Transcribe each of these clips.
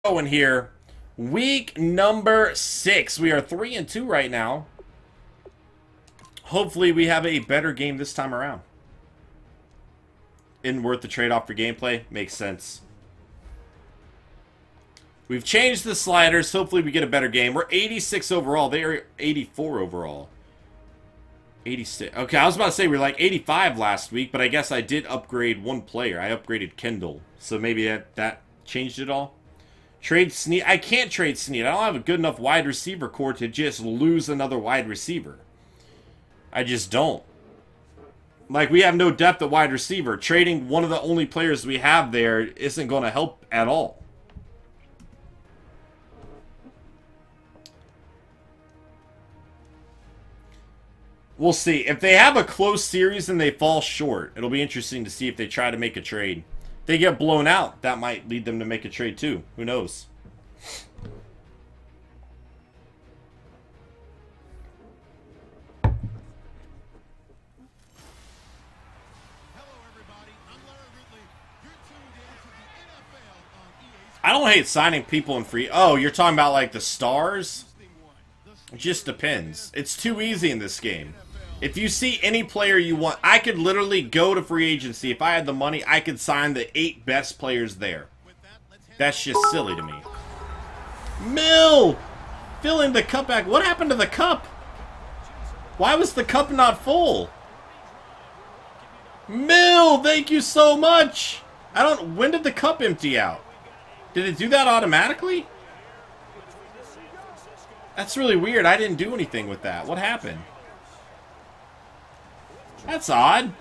Going here. Week number 6. We are 3-2 right now. Hopefully we have a better game this time around. Isn't worth the trade-off for gameplay. Makes sense. We've changed the sliders. Hopefully we get a better game. We're 86 overall. They are 84 overall. 86. Okay, I was about to say we were like 85 last week, but I guess I did upgrade one player. I upgraded Kendall. So maybe that changed it all. Trade Sneed. I can't trade Sneed. I don't have a good enough wide receiver core to just lose another wide receiver. I just don't. Like, we have no depth at wide receiver. Trading one of the only players we have there isn't going to help at all. We'll see. If they have a close series and they fall short, it'll be interesting to see if they try to make a trade. If they get blown out, that might lead them to make a trade too. Who knows? I don't hate signing people in free... Oh, you're talking about, like, the stars? It just depends. It's too easy in this game. If you see any player you want... I could literally go to free agency. If I had the money, I could sign the 8 best players there. That's just silly to me. Mill! Filling the cup back. What happened to the cup? Why was the cup not full? Mill, thank you so much! I don't... When did the cup empty out? Did it do that automatically? That's really weird. I didn't do anything with that. What happened? That's odd.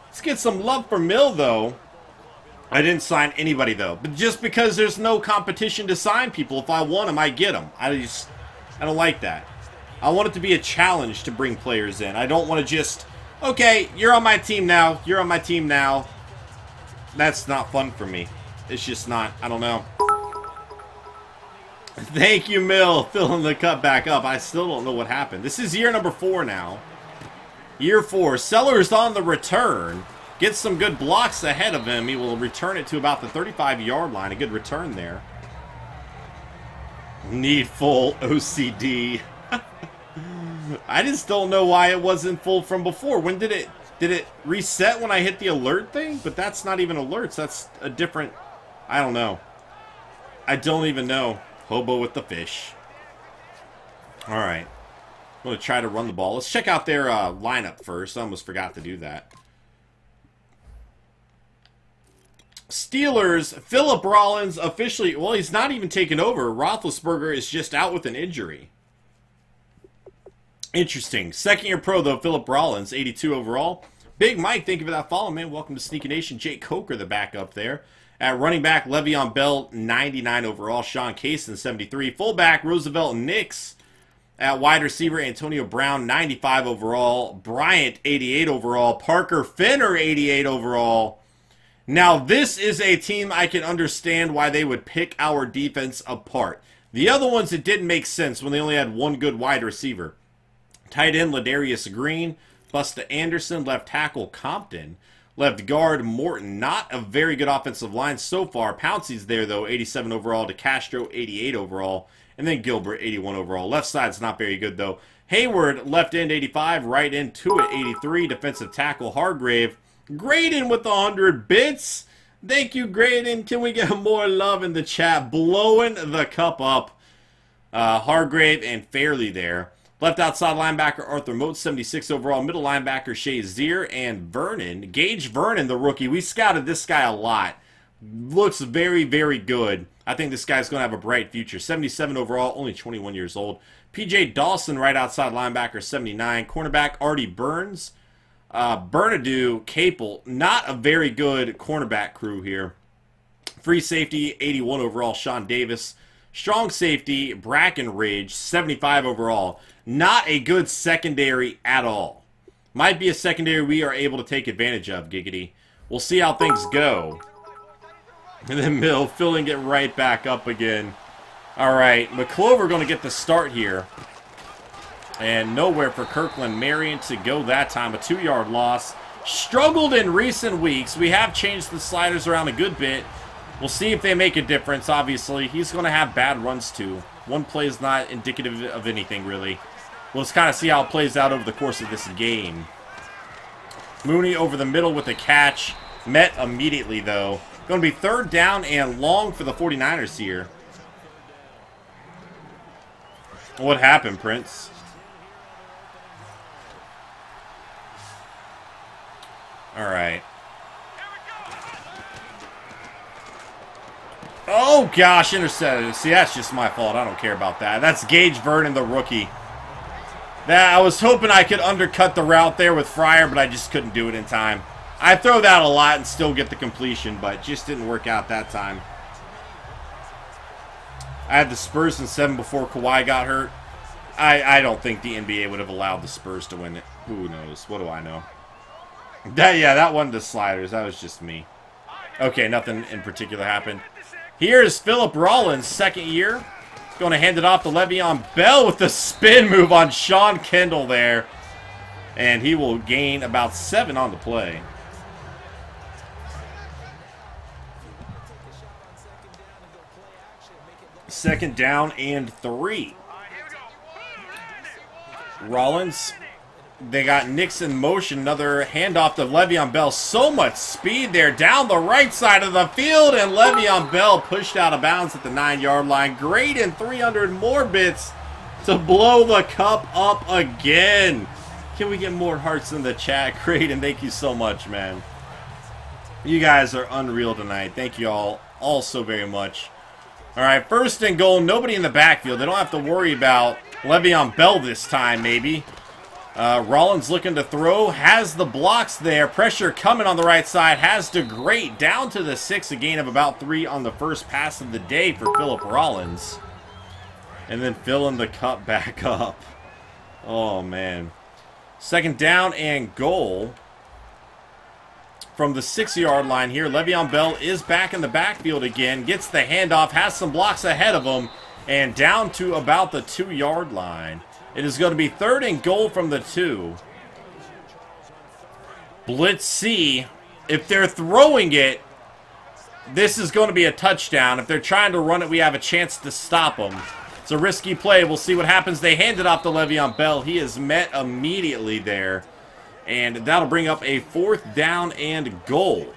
Let's get some love for Mill, though. I didn't sign anybody, though. But just because there's no competition to sign people, if I want them, I get them. I don't like that. I want it to be a challenge to bring players in. I don't want to just, okay, you're on my team now. You're on my team now. That's not fun for me. It's just not. I don't know. Thank you, Mill. Filling the cup back up. I still don't know what happened. This is year number 4 now. Year 4. Sellers on the return. Gets some good blocks ahead of him. He will return it to about the 35-yard line. A good return there. Need full OCD. I just don't know why it wasn't full from before. When did it reset when I hit the alert thing? But that's not even alerts. That's a different... I don't know. I don't even know. Hobo with the fish. Alright. I'm going to try to run the ball. Let's check out their lineup first. I almost forgot to do that. Steelers, Philip Rollins officially... Well, he's not even taken over. Roethlisberger is just out with an injury. Interesting. Second-year pro, though, Philip Rollins, 82 overall. Big Mike, thank you for that follow, man. Welcome to SnEaKyNation. Jake Coker, the backup there. At running back, Le'Veon Bell, 99 overall. Sean Kaysen, 73. Fullback, Roosevelt Nix. At wide receiver, Antonio Brown, 95 overall. Bryant, 88 overall. Parker Finner, 88 overall. Now, this is a team I can understand why they would pick our defense apart. The other ones, it didn't make sense when they only had one good wide receiver. Tight end, Ladarius Green. Busta Anderson. Left tackle, Compton. Left guard, Morton. Not a very good offensive line so far. Pouncey's there, though, 87 overall. DeCastro, 88 overall. And then Gilbert, 81 overall. Left side's not very good, though. Hayward, left end, 85. Right end, Tuitt, 83. Defensive tackle, Hargrave. Graydon with 100 bits. Thank you, Graydon. Can we get more love in the chat? Blowing the cup up. Hargrave and Fairley there. Left outside linebacker, Arthur Moat, 76 overall. Middle linebacker, Shazier and Vernon. Gage Vernon, the rookie. We scouted this guy a lot. Looks very, very good. I think this guy's going to have a bright future. 77 overall, only 21 years old. P.J. Dawson, right outside linebacker, 79. Cornerback, Artie Burns. Bernadou, Capel. Not a very good cornerback crew here. Free safety, 81 overall, Sean Davis. Strong safety, Brackenridge, 75 overall. Not a good secondary at all. Might be a secondary we are able to take advantage of, Giggity. We'll see how things go. And then Mill filling it right back up again. Alright, McClover going to get the start here. And nowhere for Kirkland Marion to go that time. A 2-yard loss. Struggled in recent weeks. We have changed the sliders around a good bit. We'll see if they make a difference, obviously. He's going to have bad runs, too. One play is not indicative of anything, really. We'll just kind of see how it plays out over the course of this game. Mooney over the middle with a catch. Met immediately, though. Going to be 3rd down and long for the 49ers here. What happened, Prince? Alright. Oh, gosh, intercepted. See, that's just my fault. I don't care about that. That's Gage Vernon, the rookie. I was hoping I could undercut the route there with Fryer, but I just couldn't do it in time. I throw that a lot and still get the completion, but just didn't work out that time. I had the Spurs in 7 before Kawhi got hurt. I don't think the NBA would have allowed the Spurs to win it. Who knows? What do I know? That wasn't the sliders. That was just me. Okay, nothing in particular happened. Here's Philip Rollins, 2nd year. Going to hand it off to Le'Veon Bell with the spin move on Sean Kendall there. And he will gain about 7 on the play. Second down and 3. Rollins. They got Nix in motion. Another handoff to Le'Veon Bell. So much speed there down the right side of the field. And Le'Veon Bell pushed out of bounds at the 9-yard line. Great, and 300 more bits to blow the cup up again. Can we get more hearts in the chat? Great, and thank you so much, man. You guys are unreal tonight. Thank you all so very much. All right, 1st and goal. Nobody in the backfield. They don't have to worry about Le'Veon Bell this time, maybe. Rollins looking to throw, has the blocks there. Pressure coming on the right side, has DeGreat down to the 6, a gain of about 3 on the first pass of the day for Philip Rollins. And then filling the cup back up. Oh, man. 2nd down and goal from the 6-yard line here. Le'Veon Bell is back in the backfield again, gets the handoff, has some blocks ahead of him, and down to about the 2-yard line. It is going to be 3rd and goal from the 2. Blitz C. If they're throwing it, this is going to be a touchdown. If they're trying to run it, we have a chance to stop them. It's a risky play. We'll see what happens. They hand it off to Le'Veon Bell. He is met immediately there. And that'll bring up a 4th down and goal.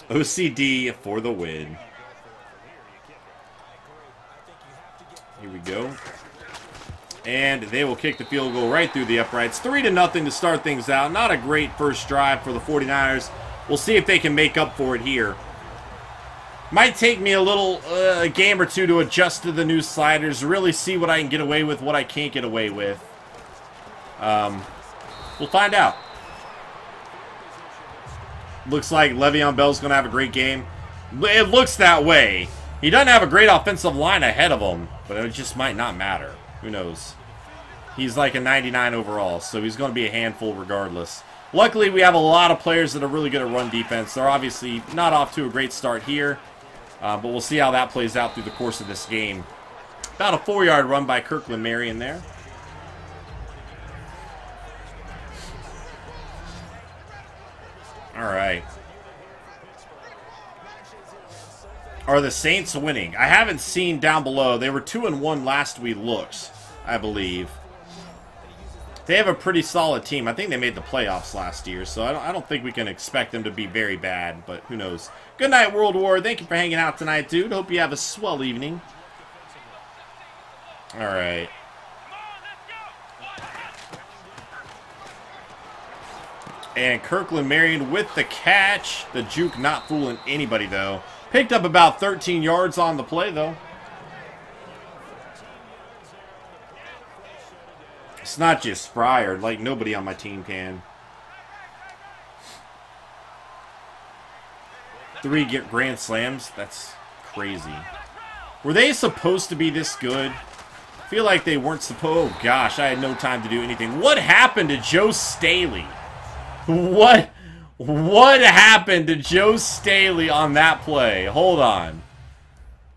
OCD for the win. Here we go. And they will kick the field goal right through the uprights. 3-0 to start things out. Not a great first drive for the 49ers. We'll see if they can make up for it here. Might take me a game or two to adjust to the new sliders. Really see what I can get away with, what I can't get away with. We'll find out. Looks like Le'Veon Bell's going to have a great game. It looks that way. He doesn't have a great offensive line ahead of him, but it just might not matter. Who knows? He's like a 99 overall, so he's going to be a handful regardless. Luckily, we have a lot of players that are really good at run defense. They're obviously not off to a great start here, but we'll see how that plays out through the course of this game. About a 4-yard run by Kirkland Marion there. All right. Are the Saints winning? I haven't seen down below. They were 2-1 last we looked, I believe. They have a pretty solid team. I think they made the playoffs last year, so I don't think we can expect them to be very bad, but who knows. Good night, World War. Thank you for hanging out tonight, dude. Hope you have a swell evening. All right. And Kirkland Marion with the catch. The juke not fooling anybody, though. Picked up about 13 yards on the play, though. It's not just Fryer. Like, nobody on my team can. 3 grand slams. That's crazy. Were they supposed to be this good? I feel like they weren't supposed... Oh, gosh. I had no time to do anything. What happened to Joe Staley? What happened to Joe Staley on that play? Hold on.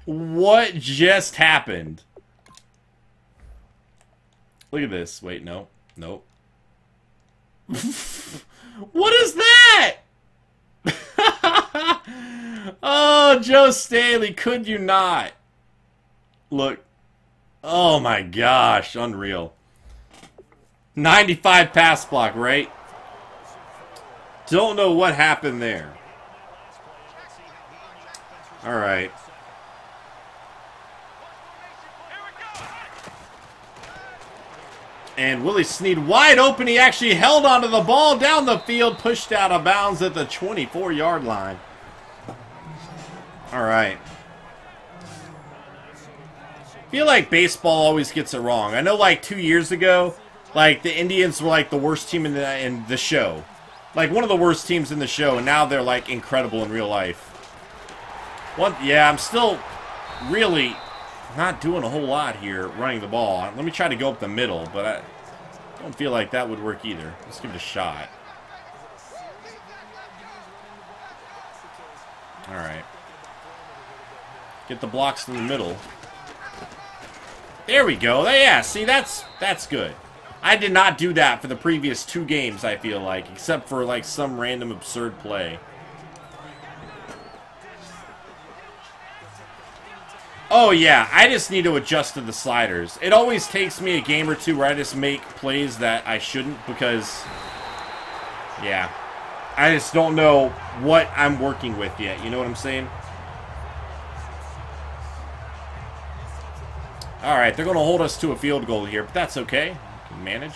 What just happened? Look at this. Wait, no. Nope. What is that? Oh, Joe Staley, could you not? Look. Oh my gosh, unreal. 95 pass block, right? Don't know what happened there. All right. And Willie Snead wide open. He actually held onto the ball down the field, pushed out of bounds at the 24-yard line. All right. I feel like baseball always gets it wrong. I know like 2 years ago, like the Indians were like the worst team in the show. Like one of the worst teams in the show, and now they're like incredible in real life. Yeah, I'm still really not doing a whole lot here running the ball. Let me try to go up the middle, but I don't feel like that would work either. Let's give it a shot. All right. Get the blocks in the middle. There we go. Yeah, see, that's good. I did not do that for the previous 2 games, I feel like, except for like some random absurd play. Oh yeah, I just need to adjust to the sliders. It always takes me a game or 2 where I just make plays that I shouldn't because, yeah, I just don't know what I'm working with yet. You know what I'm saying? All right, they're going to hold us to a field goal here, but that's okay. We can manage.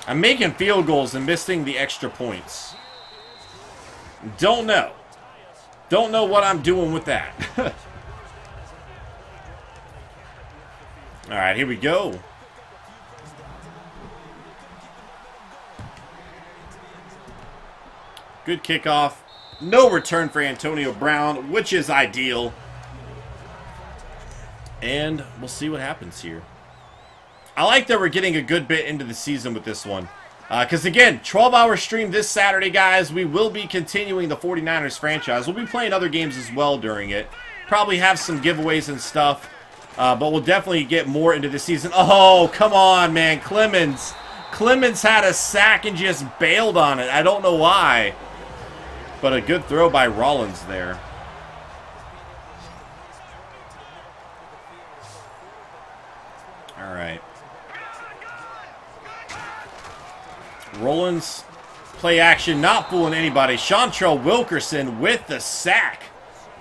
I'm making field goals and missing the extra points. Don't know. Don't know what I'm doing with that. All right, here we go. Good kickoff. No return for Antonio Brown, which is ideal. And we'll see what happens here. I like that we're getting a good bit into the season with this one. Because, again, 12-hour stream this Saturday, guys. We will be continuing the 49ers franchise. We'll be playing other games as well during it. Probably have some giveaways and stuff. But we'll definitely get more into the season. Oh, come on, man. Clemens. Clemens had a sack and just bailed on it. I don't know why. But a good throw by Rollins there. All right. Rollins, play action, not fooling anybody. Chantrell Wilkerson with the sack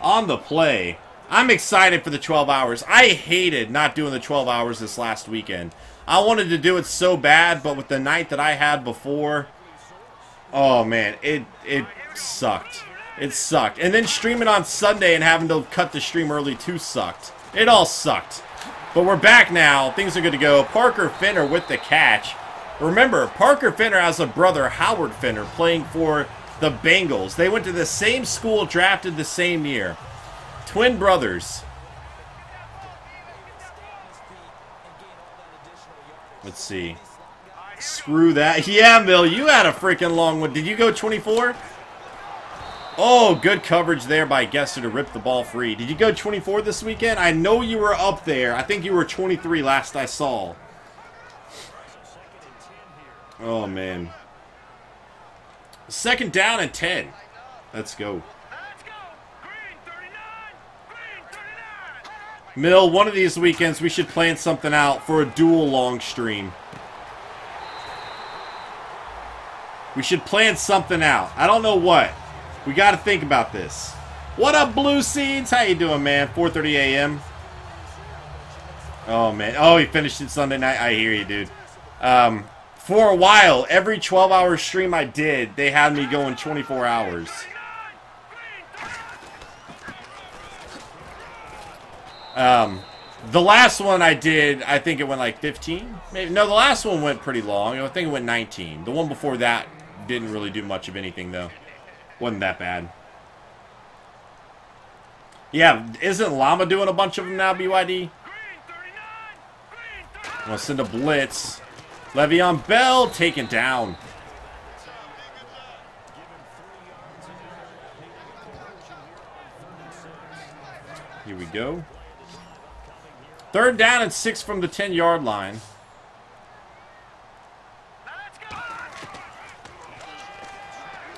on the play. I'm excited for the 12 hours. I hated not doing the 12 hours this last weekend. I wanted to do it so bad, but with the night that I had before, oh man, it sucked. It sucked. And then streaming on Sunday and having to cut the stream early too sucked. It all sucked. But we're back now. Things are good to go. Parker Finner with the catch. Remember, Parker Finner has a brother, Howard Finner, playing for the Bengals. They went to the same school, drafted the same year. Twin brothers. Let's see. Screw that. Yeah, Mill, you had a freaking long one. Did you go 24? Oh, good coverage there by Gesser to rip the ball free. Did you go 24 this weekend? I know you were up there. I think you were 23 last I saw. Oh, man. 2nd down and 10. Let's go. Mill, one of these weekends we should plan something out for a dual long stream. We should plan something out. I don't know what. We got to think about this. What up, Blue Seeds? How you doing, man? 4:30 a.m. Oh, man. Oh, he finished it Sunday night. I hear you, dude. For a while, every 12-hour stream I did, they had me going 24 hours. The last one I did, I think it went like 15. Maybe. No, the last one went pretty long. I think it went 19. The one before that didn't really do much of anything, though. Wasn't that bad. Yeah, isn't Llama doing a bunch of them now, BYD? I'm going to send a blitz. Le'Veon Bell taken down. Here we go. 3rd down and 6 from the 10-yard line.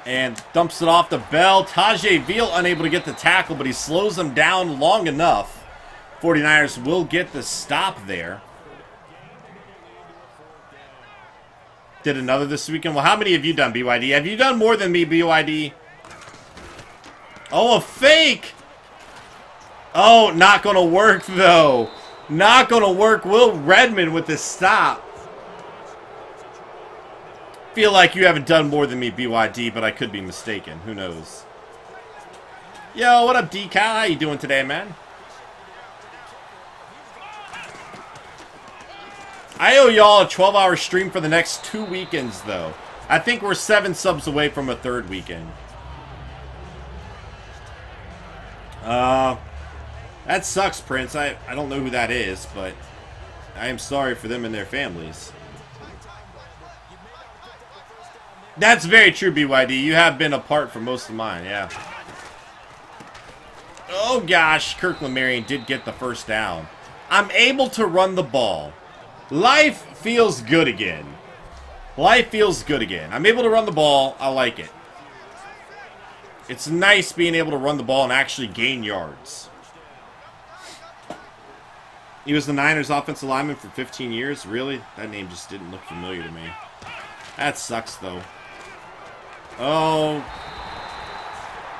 And dumps it off to Bell. Tajay Veal unable to get the tackle, but he slows him down long enough. 49ers will get the stop there. Did another this weekend. Well, how many have you done, BYD? Have you done more than me, BYD? Oh, a fake! Oh, not going to work, though. Not going to work. Will Redmond with the stop. Feel like you haven't done more than me, BYD, but I could be mistaken. Who knows? Yo, what up, DCal? How you doing today, man? I owe y'all a 12-hour stream for the next 2 weekends, though. I think we're 7 subs away from a 3rd weekend. That sucks, Prince. I don't know who that is, but I am sorry for them and their families. That's very true, BYD. You have been apart from most of mine, yeah. Oh, gosh. Kirkland Marion did get the first down. I'm able to run the ball. Life feels good again. Life feels good again. I'm able to run the ball. I like it. It's nice being able to run the ball and actually gain yards. He was the Niners offensive lineman for 15 years. Really? That name just didn't look familiar to me. That sucks, though. Oh.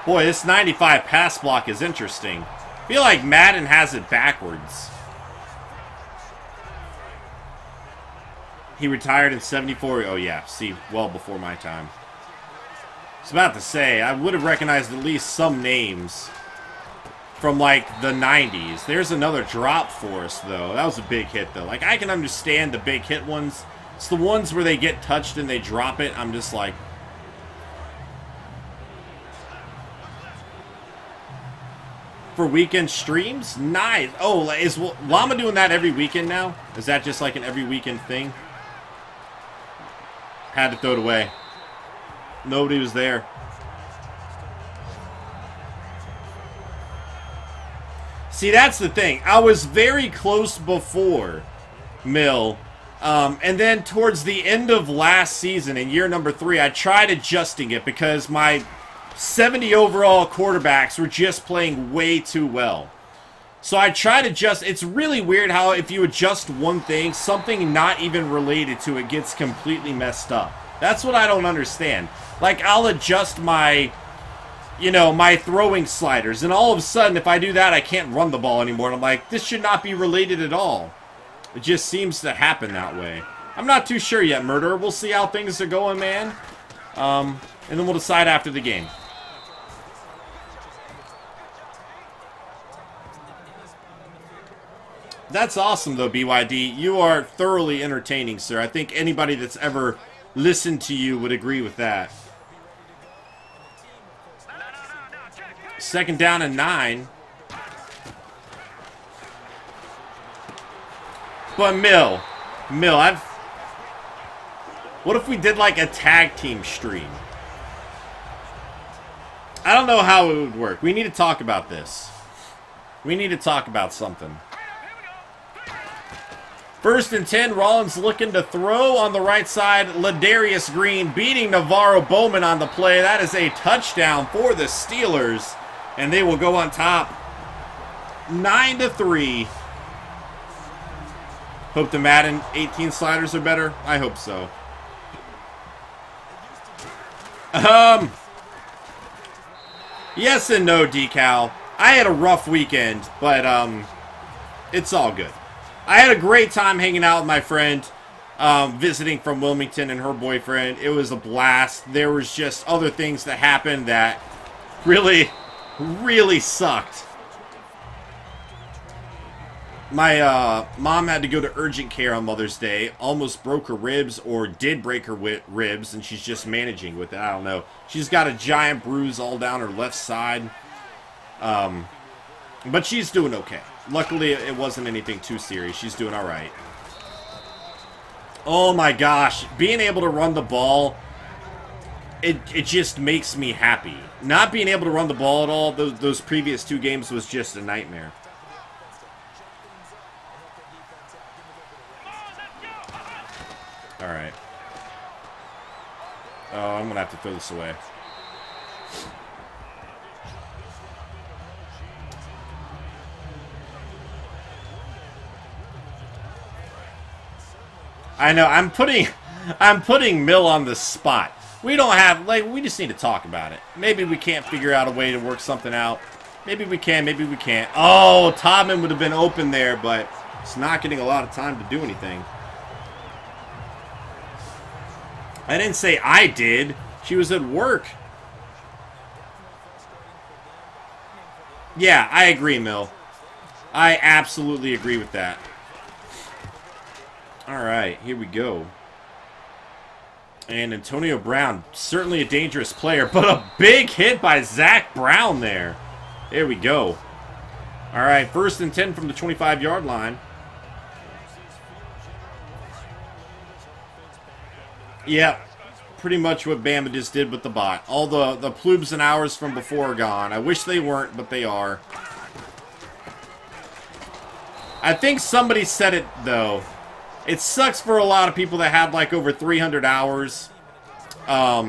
Boy, this 95 pass block is interesting. I feel like Madden has it backwards. He retired in 74. Oh, yeah. See, well before my time. I was about to say, I would have recognized at least some names from, like, the 90s. There's another drop for us, though. That was a big hit, though. Like, I can understand the big hit ones. It's the ones where they get touched and they drop it. I'm just like... For weekend streams? Nice. Oh, is Llama doing that every weekend now? Is that just like an every weekend thing? Had to throw it away. Nobody was there. See, that's the thing. I was very close before, Mill. And then towards the end of last season, in year number 3, I tried adjusting it because my 70 overall quarterbacks were just playing way too well. So I tried to adjust. It's really weird how if you adjust one thing, something not even related to it gets completely messed up. That's what I don't understand. Like, I'll adjust my, you know, my throwing sliders, and all of a sudden, if I do that, I can't run the ball anymore. And I'm like, this should not be related at all. It just seems to happen that way. I'm not too sure yet, Murderer. We'll see how things are going, man. And then we'll decide after the game. That's awesome, though, BYD. You are thoroughly entertaining, sir. I think anybody that's ever listened to you would agree with that. 2nd down and 9. But Mill, what if we did like a tag team stream? I don't know how it would work. We need to talk about this. We need to talk about something. 1st and 10, Rollins looking to throw on the right side. Ladarius Green beating Navarro Bowman on the play. That is a touchdown for the Steelers. And they will go on top 9-3. Hope the Madden 18 sliders are better. I hope so. Yes and no, Decal. I had a rough weekend, but it's all good. I had a great time hanging out with my friend, visiting from Wilmington and her boyfriend. It was a blast. There was just other things that happened that really, really sucked. My mom had to go to urgent care on Mother's Day. Almost broke her ribs, or did break her ribs, and she's just managing with it. I don't know. She's got a giant bruise all down her left side. But she's doing okay. Luckily, it wasn't anything too serious. She's doing all right. Oh my gosh. Being able to run the ball, it just makes me happy. Not being able to run the ball at all, those previous 2 games was just a nightmare. All right. Oh, I'm going to have to throw this away. I know, I'm putting Mill on the spot. We don't have, like, we just need to talk about it. Maybe we can't figure out a way to work something out. Maybe we can, maybe we can't. Oh, Todman would have been open there, but it's not getting a lot of time to do anything. I didn't say I did. She was at work. Yeah, I agree, Mill. I absolutely agree with that. Alright, here we go. And Antonio Brown, certainly a dangerous player, but a big hit by Zach Brown there. There we go. Alright, 1st and 10 from the 25-yard line. Yeah, pretty much what Bama just did with the bot. All the plubes and hours from before are gone. I wish they weren't, but they are. I think somebody said it, though. It sucks for a lot of people that have, like, over 300 hours. But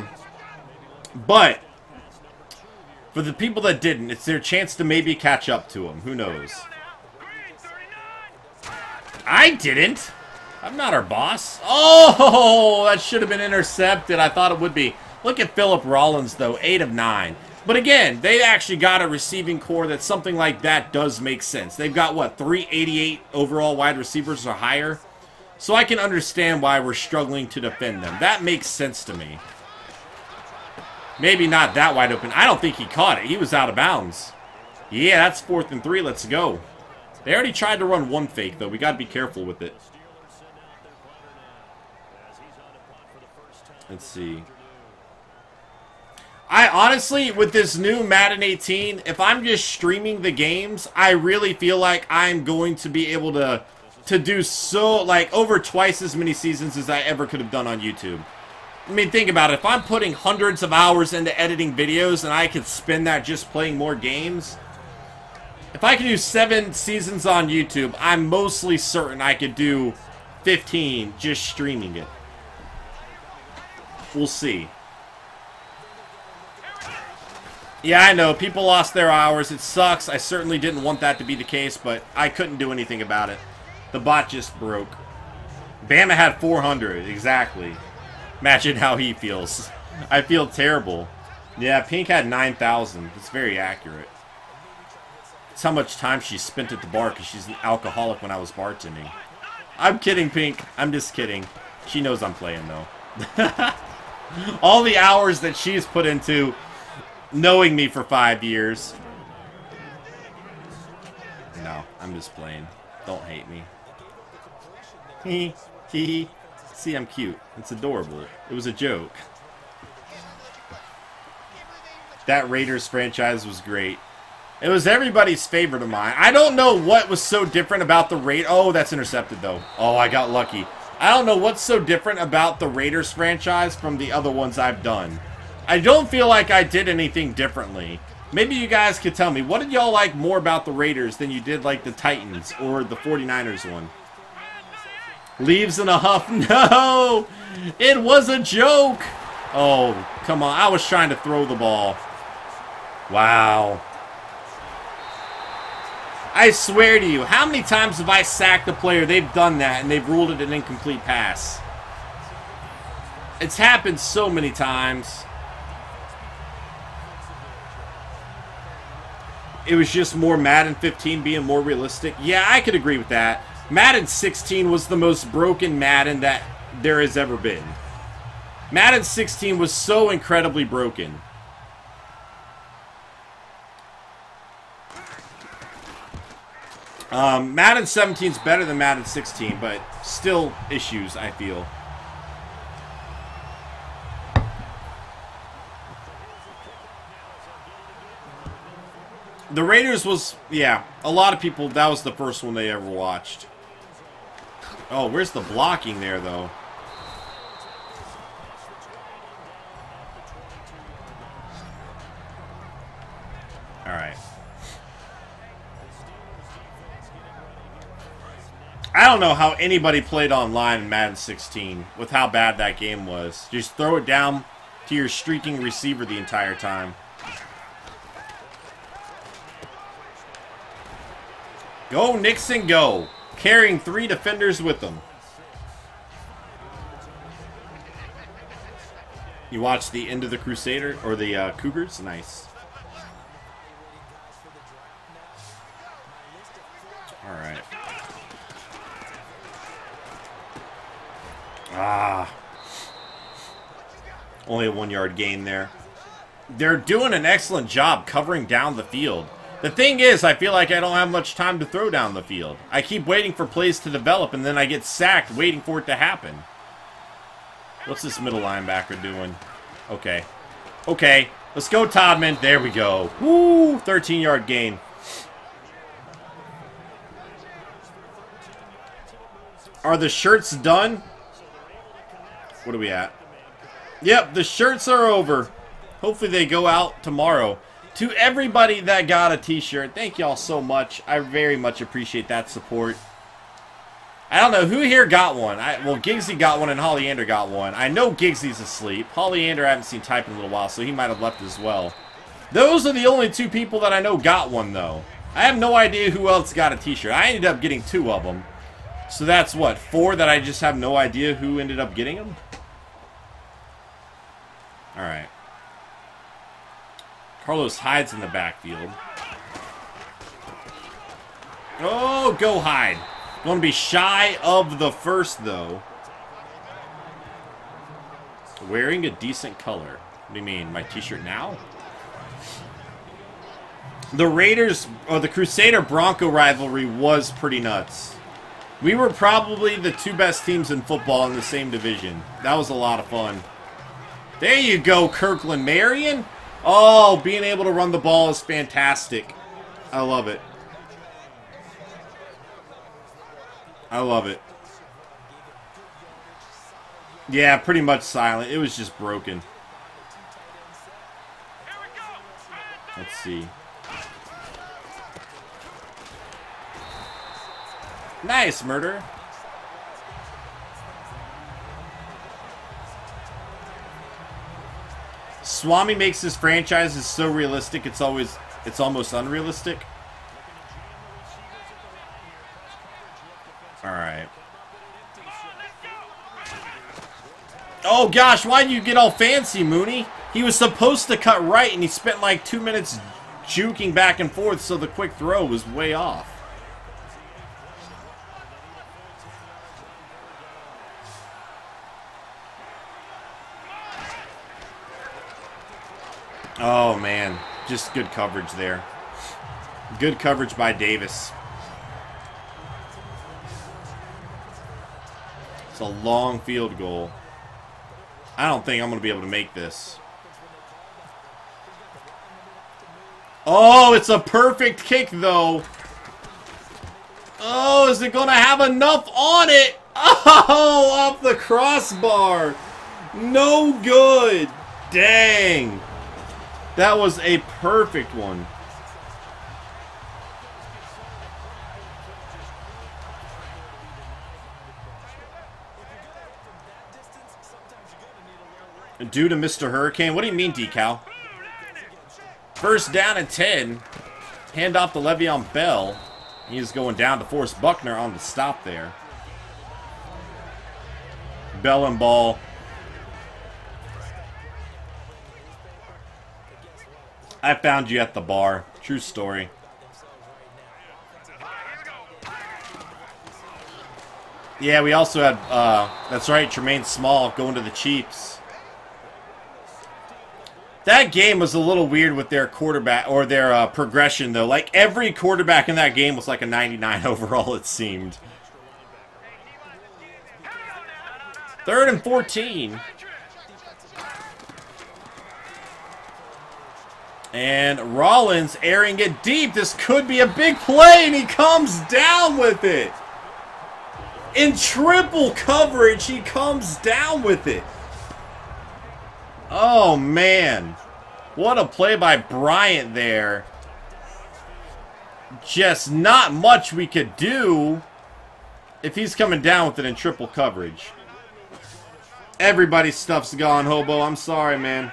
for the people that didn't, it's their chance to maybe catch up to them. Who knows? I didn't. I'm not our boss. Oh, that should have been intercepted. I thought it would be. Look at Philip Rollins, though. 8 of 9. But again, they actually got a receiving core that something like that does make sense. They've got, what, 388 overall wide receivers or higher? So I can understand why we're struggling to defend them. That makes sense to me. Maybe not that wide open. I don't think he caught it. He was out of bounds. Yeah, that's 4th and 3. Let's go. They already tried to run one fake, though. We got to be careful with it. Let's see. I honestly, with this new Madden 18, if I'm just streaming the games, I really feel like I'm going to be able to do so, like, over twice as many seasons as I ever could have done on YouTube. I mean, think about it. If I'm putting hundreds of hours into editing videos and I could spend that just playing more games, if I could do 7 seasons on YouTube, I'm mostly certain I could do 15 just streaming it. We'll see. Yeah, I know. People lost their hours. It sucks. I certainly didn't want that to be the case, but I couldn't do anything about it. The bot just broke. Bama had 400. Exactly. Imagine how he feels. I feel terrible. Yeah, Pink had 9,000. It's very accurate. It's how much time she spent at the bar because she's an alcoholic when I was bartending. I'm kidding, Pink. I'm just kidding. She knows I'm playing, though. All the hours that she's put into knowing me for 5 years. No, I'm just playing. Don't hate me. Hee hee. See, I'm cute. It's adorable. It was a joke. That Raiders franchise was great. It was everybody's favorite of mine. I don't know what was so different about the Raiders. Oh, that's intercepted, though. Oh, I got lucky. I don't know what's so different about the Raiders franchise from the other ones I've done. I don't feel like I did anything differently. Maybe you guys could tell me. What did y'all like more about the Raiders than you did like the Titans or the 49ers one? Leaves in a huff. No! It was a joke! Oh, come on. I was trying to throw the ball. Wow. I swear to you, how many times have I sacked a player, they've done that, and they've ruled it an incomplete pass? It's happened so many times. It was just more Madden 15 being more realistic. Yeah, I could agree with that. Madden 16 was the most broken Madden that there has ever been. Madden 16 was so incredibly broken. Madden 17 is better than Madden 16, but still issues, I feel. The Raiders was, yeah, a lot of people, that was the first one they ever watched. Oh, where's the blocking there, though? Alright. I don't know how anybody played online in Madden 16 with how bad that game was. Just throw it down to your streaking receiver the entire time. Go, Nixon, go. Carrying 3 defenders with them. You watch the end of the Crusader or the Cougars? Nice. All right. Ah. Only a 1-yard gain there. They're doing an excellent job covering down the field. The thing is, I feel like I don't have much time to throw down the field. I keep waiting for plays to develop, and then I get sacked waiting for it to happen. What's this middle linebacker doing? Okay. Okay. Let's go, Todman. There we go. Woo! 13-yard gain. Are the shirts done? What are we at? Yep, the shirts are over. Hopefully they go out tomorrow. To everybody that got a t-shirt, thank y'all so much. I very much appreciate that support. I don't know who here got one. Well, Giggsy got one and Hollyander got one. I know Giggsy's asleep. Hollyander I haven't seen type in a little while, so he might have left as well. Those are the only 2 people that I know got one, though. I have no idea who else got a t-shirt. I ended up getting 2 of them. So that's what, 4 that I just have no idea who ended up getting them? Alright. Carlos Hyde's in the backfield. Oh, go Hyde. Going to be shy of the first, though. Wearing a decent color. What do you mean? My t-shirt now? The Raiders, or the Crusader-Bronco rivalry was pretty nuts. We were probably the 2 best teams in football in the same division. That was a lot of fun. There you go, Kirkland Marion. Oh, being able to run the ball is fantastic. I love it. I love it. Yeah, pretty much silent. It was just broken. Let's see. Nice, Murder. Swami makes his franchises so realistic, it's almost unrealistic. Alright. Oh gosh, why did you get all fancy, Mooney? He was supposed to cut right and he spent like 2 minutes juking back and forth, so the quick throw was way off. Oh, man. Just good coverage there. Good coverage by Davis. It's a long field goal. I don't think I'm going to be able to make this. Oh, it's a perfect kick, though. Oh, is it going to have enough on it? Oh, off the crossbar. No good. Dang. That was a perfect one. Due to Mr. Hurricane? What do you mean, Decal? First down and 10. Hand off to Le'Veon Bell. He's going down to force Buckner on the stop there. Bell and ball. I found you at the bar. True story. Yeah, we also had, that's right, Tremaine Small going to the Chiefs. That game was a little weird with their quarterback, or their progression, though. Like, every quarterback in that game was like a 99 overall, it seemed. 3rd and 14. And Rollins airing it deep. This could be a big play, and he comes down with it. In triple coverage, he comes down with it. Oh, man. What a play by Bryant there. Just not much we could do if he's coming down with it in triple coverage. Everybody's stuff's gone, Hobo. I'm sorry, man.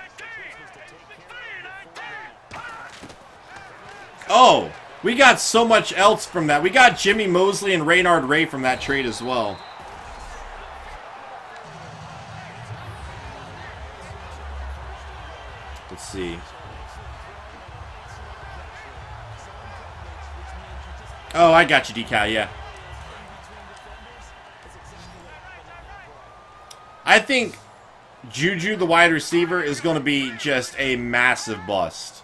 Oh, We got so much else from that. We got Jimmy Mosley and Raynard Ray from that trade as well. Let's see. Oh, I got you, Decal, yeah. I think Juju, the wide receiver, is going to be just a massive bust.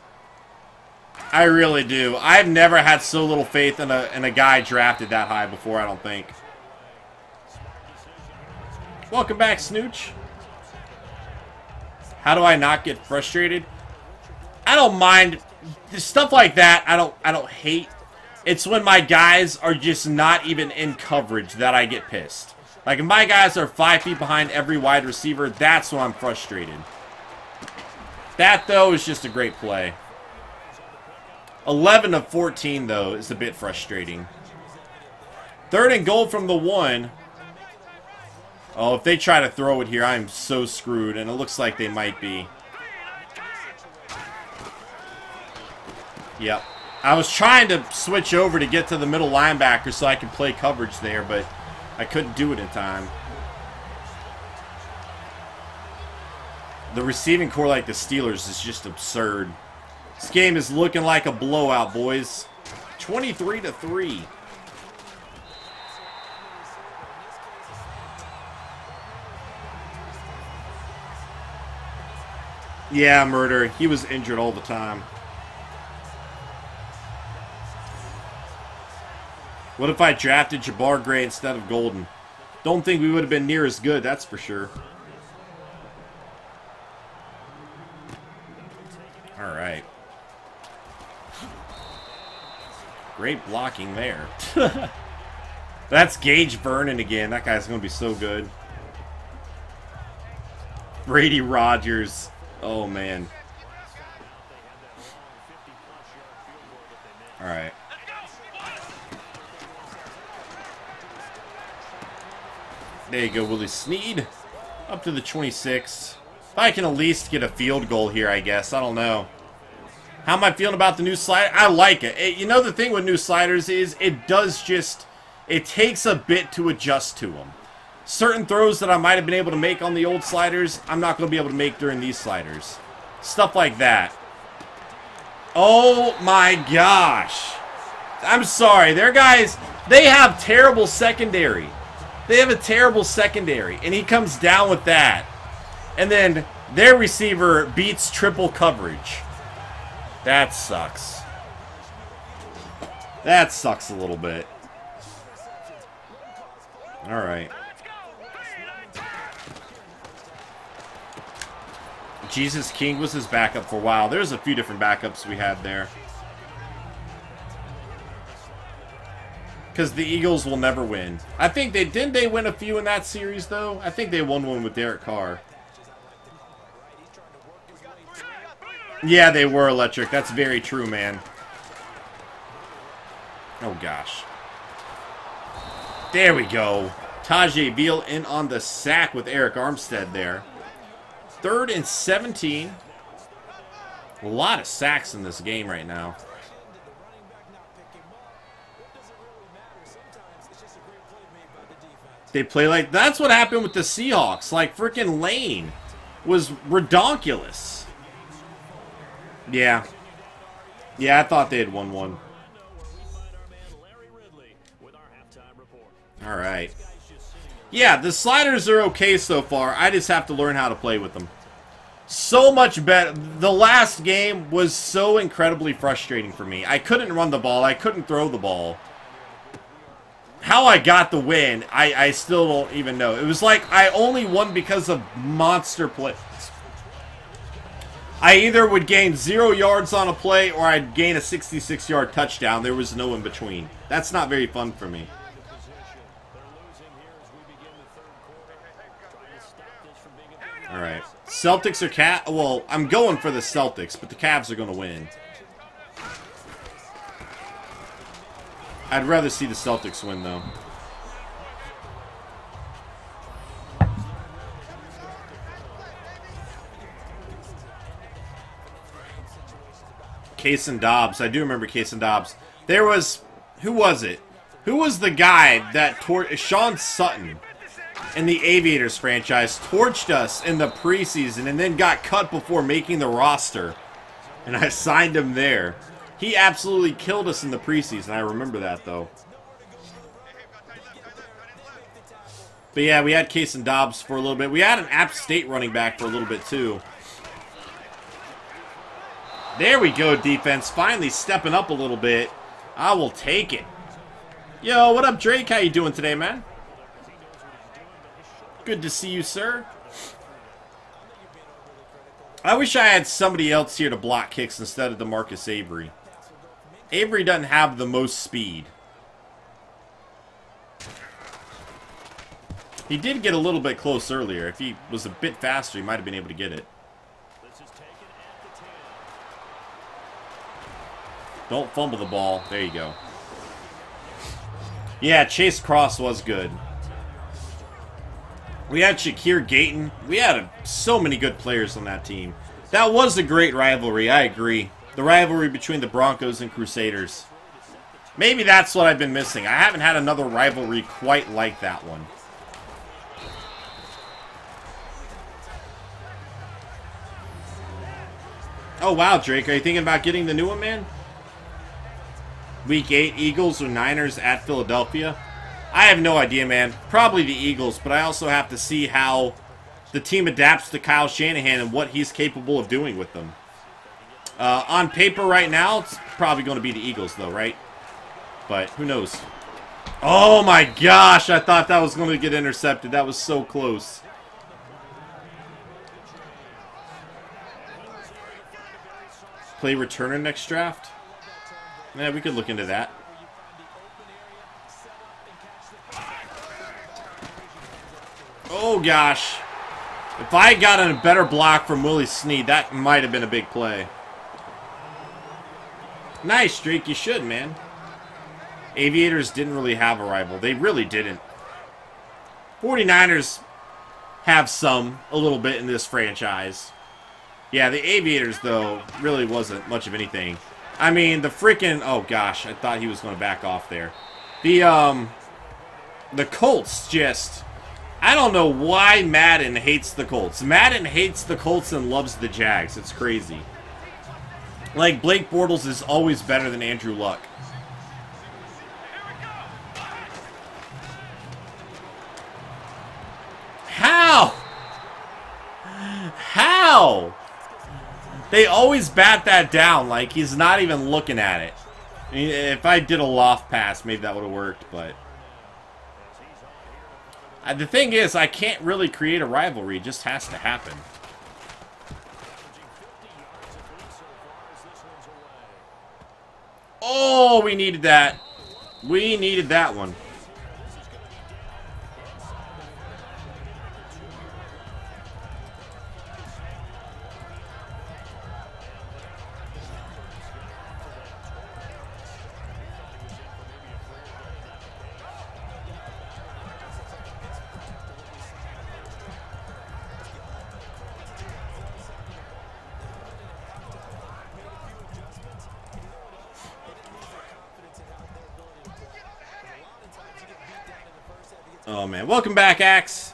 I really do. I've never had so little faith in a guy drafted that high before, I don't think. Welcome back, Snooch. How do I not get frustrated? I don't mind stuff like that. I don't hate. It's when my guys are just not even in coverage that I get pissed. Like, if my guys are 5 feet behind every wide receiver, that's when I'm frustrated. That, though, is just a great play. 11 of 14, though, is a bit frustrating. 3rd and goal from the 1. Oh, if they try to throw it here, I'm so screwed, and it looks like they might be. Yep. I was trying to switch over to get to the middle linebacker so I could play coverage there, but I couldn't do it in time. The receiving core like the Steelers is just absurd. This game is looking like a blowout, boys. 23-3. Yeah, Murder. He was injured all the time. What if I drafted Jabbar Gray instead of Golden? Don't think we would have been near as good, that's for sure. Alright. Great blocking there. That's Gage Vernon again. That guy's going to be so good. Brady Rogers. Oh, man. Alright. There you go, Willie Snead. Up to the 26. If I can at least get a field goal here, I guess. I don't know. How am I feeling about the new slider? I like it. You know, the thing with new sliders is it does just... It takes a bit to adjust to them. Certain throws that I might have been able to make on the old sliders, I'm not going to be able to make during these sliders. Stuff like that. Oh my gosh. I'm sorry. Their guys, they have terrible secondary. They have a terrible secondary, and he comes down with that. And then their receiver beats triple coverage. That sucks. That sucks a little bit. All right. Jesus King was his backup for a while. There's a few different backups we had there. Because the Eagles will never win. I think they... Didn't they win a few in that series, though? I think they won one with Derek Carr. Yeah, they were electric. That's very true, man. Oh, gosh. There we go. Tajay Beal in on the sack with Eric Armstead there. 3rd and 17. A lot of sacks in this game right now. They play like... That's what happened with the Seahawks. Like, freaking Lane was redonkulous. Yeah. Yeah, I thought they had won one. Alright. Yeah, the sliders are okay so far. I just have to learn how to play with them. So much better. The last game was so incredibly frustrating for me. I couldn't run the ball. I couldn't throw the ball. How I got the win, I still don't even know. It was like I only won because of monster plays. I either would gain 0 yards on a play or I'd gain a 66-yard touchdown. There was no in between. That's not very fun for me. All right. Celtics or Cavs? Well, I'm going for the Celtics, but the Cavs are going to win. I'd rather see the Celtics win, though. Kaysen Dobbs. I do remember Kaysen Dobbs. There was... Who was it? Who was the guy that Sean Sutton in the Aviators franchise torched us in the preseason and then got cut before making the roster. And I signed him there. He absolutely killed us in the preseason. I remember that, though. But yeah, we had Kaysen Dobbs for a little bit. We had an App State running back for a little bit, too. There we go, defense. Finally stepping up a little bit. I will take it. Yo, what up, Drake? How you doing today, man? Good to see you, sir. I wish I had somebody else here to block kicks instead of DeMarcus Avery. Avery doesn't have the most speed. He did get a little bit close earlier. If he was a bit faster, he might have been able to get it. Don't fumble the ball. There you go. Yeah, Chase Cross was good. We had Shakir Gayton. We had so many good players on that team. That was a great rivalry, I agree. The rivalry between the Broncos and Crusaders. Maybe that's what I've been missing. I haven't had another rivalry quite like that one. Oh, wow, Drake. Are you thinking about getting the new one, man? Week 8, Eagles or Niners at Philadelphia? I have no idea, man. Probably the Eagles, but I also have to see how the team adapts to Kyle Shanahan and what he's capable of doing with them. On paper right now, it's probably going to be the Eagles, though, right? But who knows? Oh, my gosh. I thought that was going to get intercepted. That was so close. Play returner next draft? Yeah, we could look into that. Oh, gosh. If I got a better block from Willie Snead, that might have been a big play. Nice, Streak. You should, man. Aviators didn't really have a rival. They really didn't. 49ers have some, a little bit in this franchise. Yeah, the Aviators, though, really wasn't much of anything. I mean, the freaking... Oh, gosh. I thought he was going to back off there. The Colts just... I don't know why Madden hates the Colts. Madden hates the Colts and loves the Jags. It's crazy. Like, Blake Bortles is always better than Andrew Luck. How? How? They always bat that down like he's not even looking at it. I mean, if I did a loft pass, maybe that would have worked, but... the thing is, I can't really create a rivalry. It just has to happen. Oh, we needed that. We needed that one. Oh, man. Welcome back, Axe.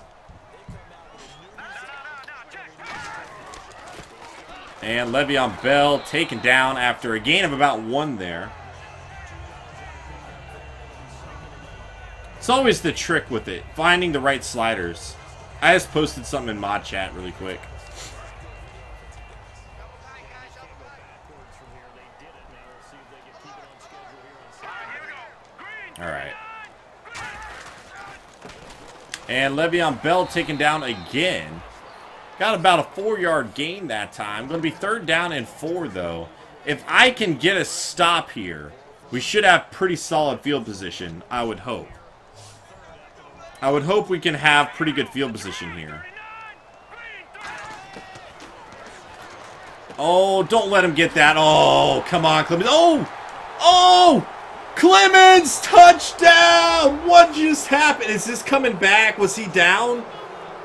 And Le'Veon Bell taken down after a gain of about 1 there. It's always the trick with it, finding the right sliders. I just posted something in mod chat really quick. All right. And Le'Veon Bell taken down again. Got about a 4-yard gain that time. Going to be 3rd down and 4, though. If I can get a stop here, we should have pretty solid field position, I would hope. I would hope we can have pretty good field position here. Oh, don't let him get that. Oh, come on, Clemens. Oh! Oh! Clemens, touchdown! What just happened? Is this coming back? Was he down?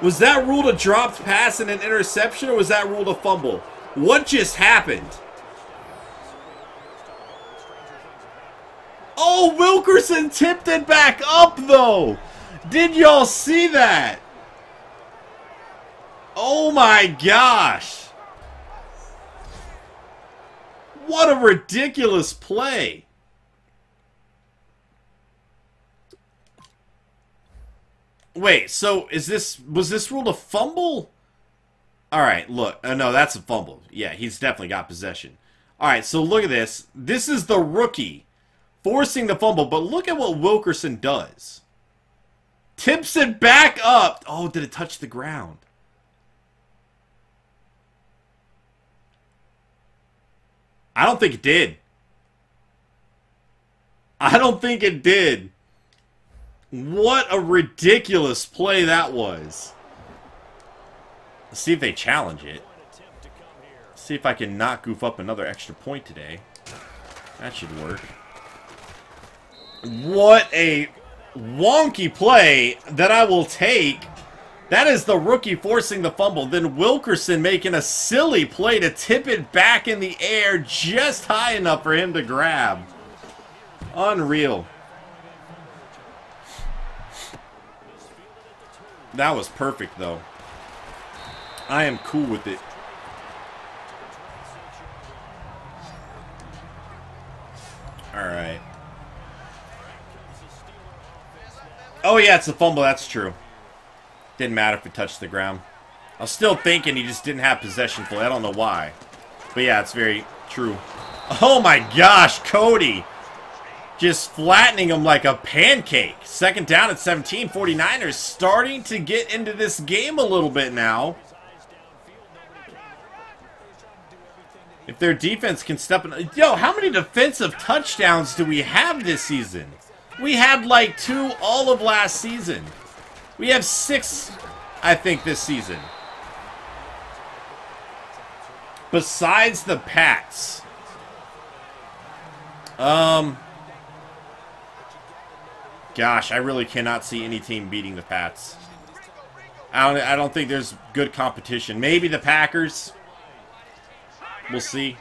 Was that ruled a dropped pass and an interception, or was that ruled a fumble? What just happened? Oh, Wilkerson tipped it back up, though. Did y'all see that? Oh, my gosh. What a ridiculous play. Wait, so was this ruled a fumble? All right, look. No, that's a fumble. Yeah, he's definitely got possession. All right, so look at this. This is the rookie forcing the fumble, but look at what Wilkerson does. Tips it back up. Oh, did it touch the ground? I don't think it did. I don't think it did. What a ridiculous play that was. Let's see if they challenge it. Let's see if I can not goof up another extra point today. That should work. What a wonky play that I will take. That is the rookie forcing the fumble. Then Wilkerson making a silly play to tip it back in the air just high enough for him to grab. Unreal. That was perfect, though. I am cool with it. Alright. Oh, yeah, it's a fumble. That's true. Didn't matter if it touched the ground. I was still thinking he just didn't have possession fully. I don't know why. But, yeah, it's very true. Oh, my gosh, Cody. Just flattening him like a pancake. Second down at 17. 49ers starting to get into this game a little bit now. If their defense can step in. Yo, how many defensive touchdowns do we have this season? We had like 2 all of last season. We have 6, I think, this season. Besides the Pats. Gosh, I really cannot see any team beating the Pats. I don't think there's good competition. Maybe the Packers. We'll see.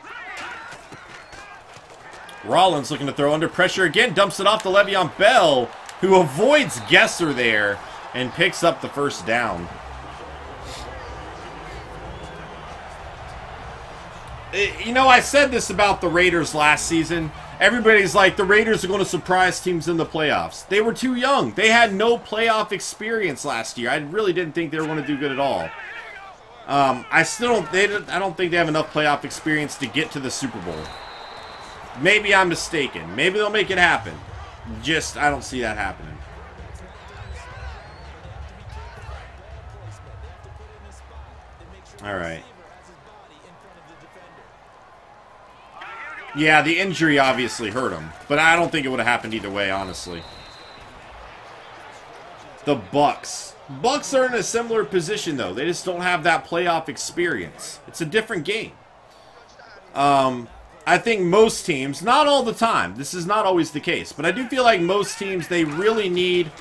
Rollins looking to throw under pressure again. Dumps it off to Le'Veon Bell, who avoids Gesser there and picks up the first down. You know, I said this about the Raiders last season. Everybody's like, the Raiders are going to surprise teams in the playoffs. They were too young. They had no playoff experience last year. I really didn't think they were going to do good at all. I don't think they have enough playoff experience to get to the Super Bowl. Maybe I'm mistaken. Maybe they'll make it happen. Just, I don't see that happening. All right. Yeah, the injury obviously hurt him, but I don't think it would have happened either way, honestly. The Bucks. Bucks are in a similar position, though. They just don't have that playoff experience. It's a different game. I think most teams, not all the time, this is not always the case, but I do feel like most teams, they really need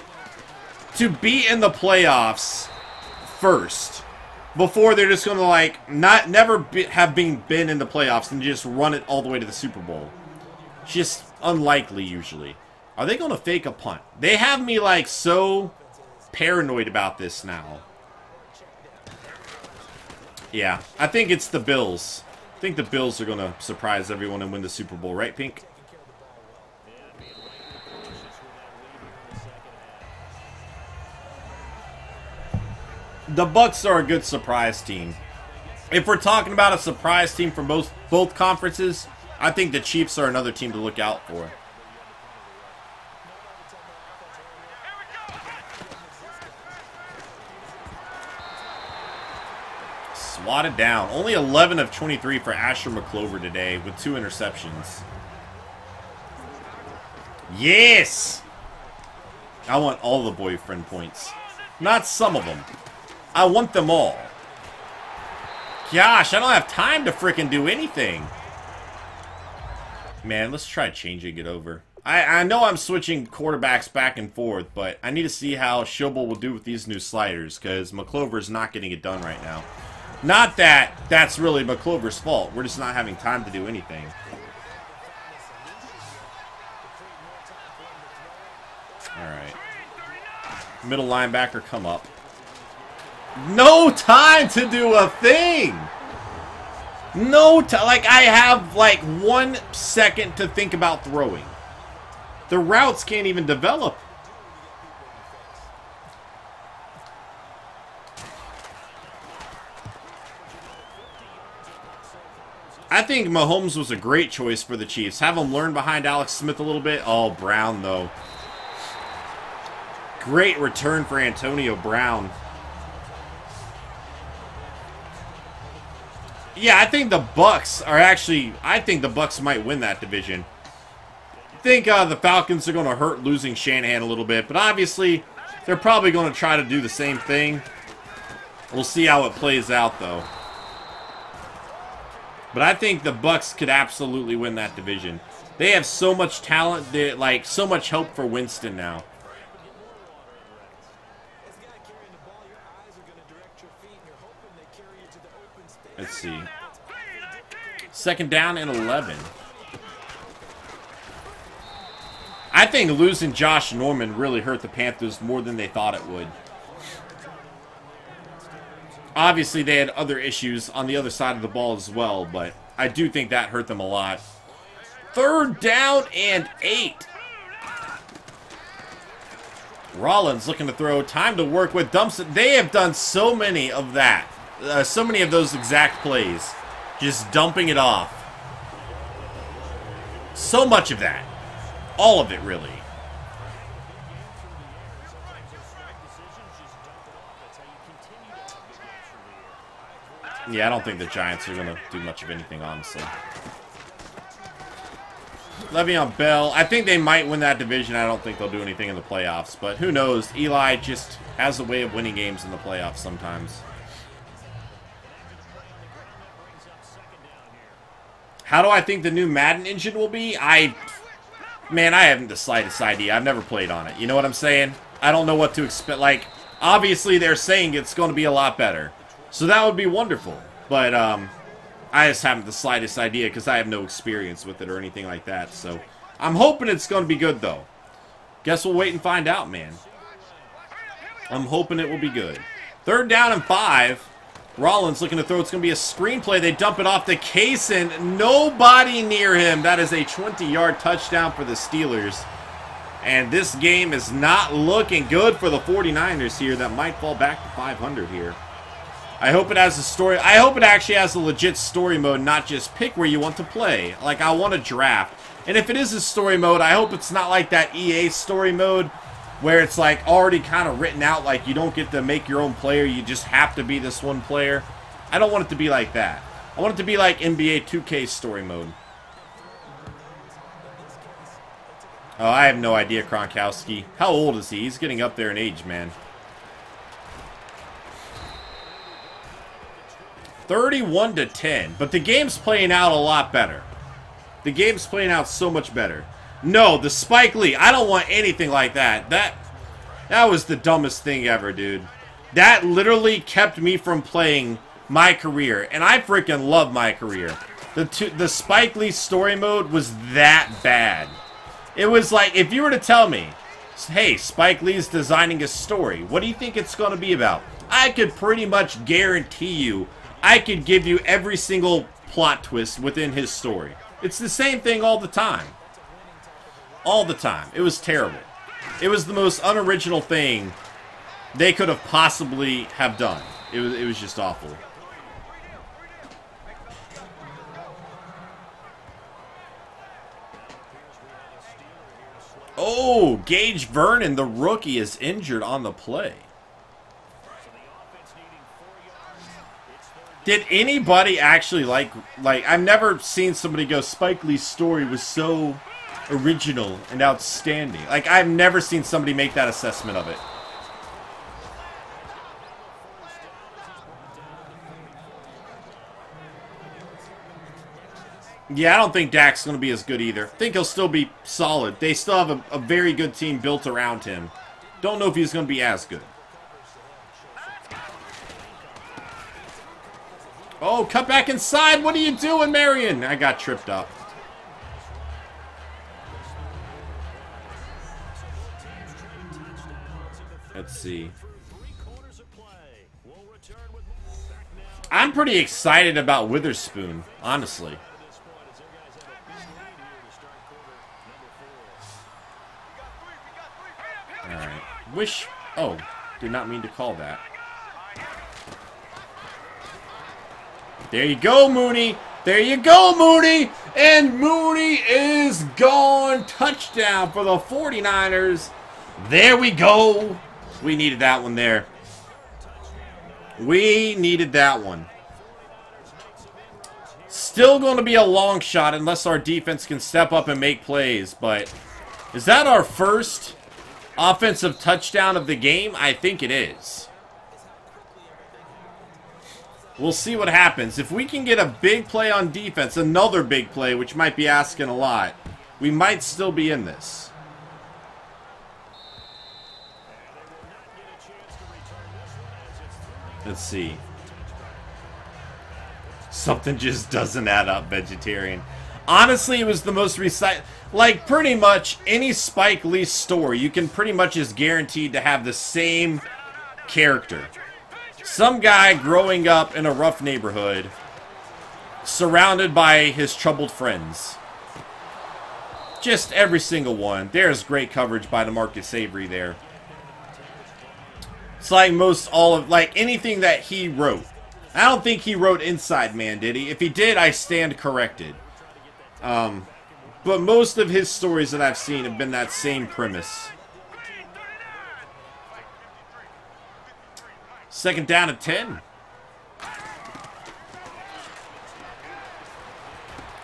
to be in the playoffs first before they're just going to, like, have been in the playoffs and just run it all the way to the Super Bowl. It's just unlikely, usually. Are they going to fake a punt? They have me, like, so paranoid about this now. Yeah, I think it's the Bills. I think the Bills are going to surprise everyone and win the Super Bowl, right, Pink? The Bucks are a good surprise team. If we're talking about a surprise team from both conferences, I think the Chiefs are another team to look out for. Swatted down. Only 11 of 23 for Asher McClover today with 2 interceptions. Yes! I want all the boyfriend points. Not some of them. I want them all. Gosh, I don't have time to frickin' do anything. Man, let's try changing it over. I know I'm switching quarterbacks back and forth, but I need to see how Schobel will do with these new sliders, because McClover's not getting it done right now. Not that that's really McClover's fault. We're just not having time to do anything. Alright. Middle linebacker, come up. No time to do a thing! No time. Like, I have, like, 1 second to think about throwing. The routes can't even develop. I think Mahomes was a great choice for the Chiefs. Have him learn behind Alex Smith a little bit. Oh, Brown, though. Great return for Antonio Brown. Yeah, I think the Bucs are actually... I think the Bucs might win that division. I think the Falcons are going to hurt losing Shanahan a little bit. But obviously, they're probably going to try to do the same thing. We'll see how it plays out, though. But I think the Bucs could absolutely win that division. They have so much talent. They, like, so much hope for Winston now. Let's see. 2nd down and 11. I think losing Josh Norman really hurt the Panthers more than they thought it would. Obviously, they had other issues on the other side of the ball as well, but I do think that hurt them a lot. 3rd down and 8. Rollins looking to throw. Time to work with. Dumps it. They have done so many of that. So many of those exact plays. Just dumping it off. So much of that. All of it, really. Yeah, I don't think the Giants are going to do much of anything, honestly. Le'Veon Bell. I think they might win that division. I don't think they'll do anything in the playoffs. But who knows? Eli just has a way of winning games in the playoffs sometimes. How do I think the new Madden engine will be? Man, I haven't the slightest idea. I've never played on it. You know what I'm saying? I don't know what to expect. Like, obviously they're saying it's going to be a lot better. So that would be wonderful. But, I just haven't the slightest idea because I have no experience with it or anything like that. So, I'm hoping it's going to be good, though. Guess we'll wait and find out, man. I'm hoping it will be good. 3rd down and 5. Rollins looking to throw. It's going to be a screenplay. They dump it off to Kaysen. Nobody near him. That is a 20-yard touchdown for the Steelers. And this game is not looking good for the 49ers here. That might fall back to 500 here. I hope it has a story. I hope it actually has a legit story mode, not just pick where you want to play. Like, I want to draft. And if it is a story mode, I hope it's not like that EA story mode where it's like already kind of written out, like you don't get to make your own player, you just have to be this one player. I don't want it to be like that. I want it to be like NBA 2K story mode. Oh, I have no idea, Gronkowski. How old is he? He's getting up there in age, man. 31-10. But the game's playing out a lot better. The game's playing out so much better. No, the Spike Lee. I don't want anything like that. That was the dumbest thing ever, dude. That literally kept me from playing my career. And I freaking love my career. The Spike Lee story mode was that bad. It was like, if you were to tell me, hey, Spike Lee's designing a story, what do you think it's going to be about? I could pretty much guarantee you, I could give you every single plot twist within his story. It's the same thing all the time. All the time. It was terrible. It was the most unoriginal thing they could have possibly have done. It was just awful. Oh, Gage Vernon, the rookie, is injured on the play. Did anybody actually like I've never seen somebody go, Spike Lee's story was so original and outstanding. Like, I've never seen somebody make that assessment of it. Yeah, I don't think Dak's going to be as good either. I think he'll still be solid. They still have a very good team built around him. Don't know if he's going to be as good. Oh, cut back inside. What are you doing, Marion? I got tripped up. Let's see. I'm pretty excited about Witherspoon, honestly. Alright. Wish... Oh, did not mean to call that. There you go, Mooney. There you go, Mooney. And Mooney is gone. Touchdown for the 49ers. There we go. We needed that one there. We needed that one. Still going to be a long shot unless our defense can step up and make plays. But is that our first offensive touchdown of the game? I think it is. We'll see what happens. If we can get a big play on defense, another big play, which might be asking a lot, we might still be in this. Let's see. Something just doesn't add up, vegetarian. Honestly, it was the most like, pretty much any Spike Lee story, you can pretty much is guaranteed to have the same character. Some guy growing up in a rough neighborhood, surrounded by his troubled friends. Just every single one. There's great coverage by DeMarcus Avery there. It's like most all of, like, anything that he wrote. I don't think he wrote Inside Man, did he? If he did, I stand corrected. But most of his stories that I've seen have been that same premise. Second down and 10.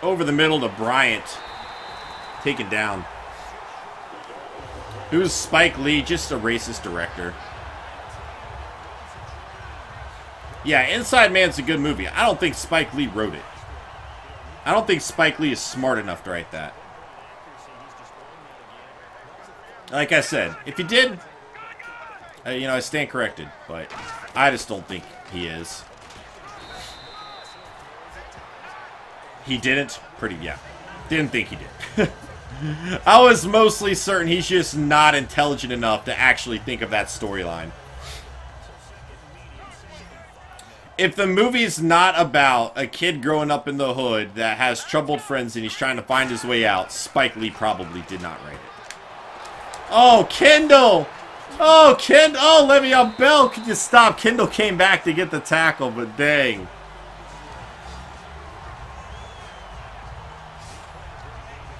Over the middle to Bryant. Taken down. Who's Spike Lee? Just a racist director. Yeah, Inside Man's a good movie. I don't think Spike Lee wrote it. I don't think Spike Lee is smart enough to write that. Like I said, if he did, you know, I stand corrected. But I just don't think he is. He didn't? Yeah. Didn't think he did. I was mostly certain he's just not intelligent enough to actually think of that storyline. If the movie's not about a kid growing up in the hood that has troubled friends and he's trying to find his way out, Spike Lee probably did not write it. Oh, Kendall! Oh, oh, Le'Veon Bell, could you stop? Kendall came back to get the tackle, but dang.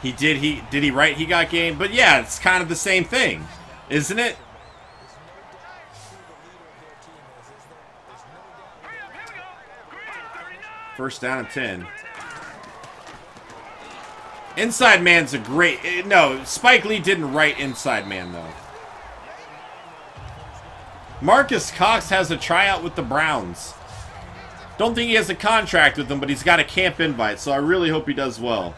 Did he write He Got Game? But yeah, it's kind of the same thing, isn't it? First down and 10. Inside Man's a great... No, Spike Lee didn't write Inside Man, though. Marcus Cox has a tryout with the Browns. Don't think he has a contract with them, but he's got a camp invite, so I really hope he does well.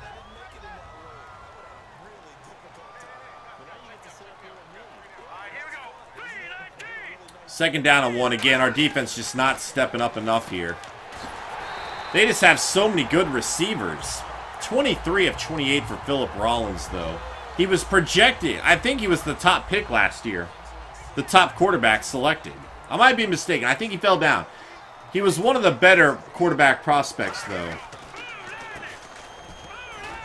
Second down and 1 again. Our defense just not stepping up enough here. They just have so many good receivers. 23 of 28 for Philip Rollins, though. He was projected. I think he was the top pick last year. The top quarterback selected. I might be mistaken. I think he fell down. He was one of the better quarterback prospects, though.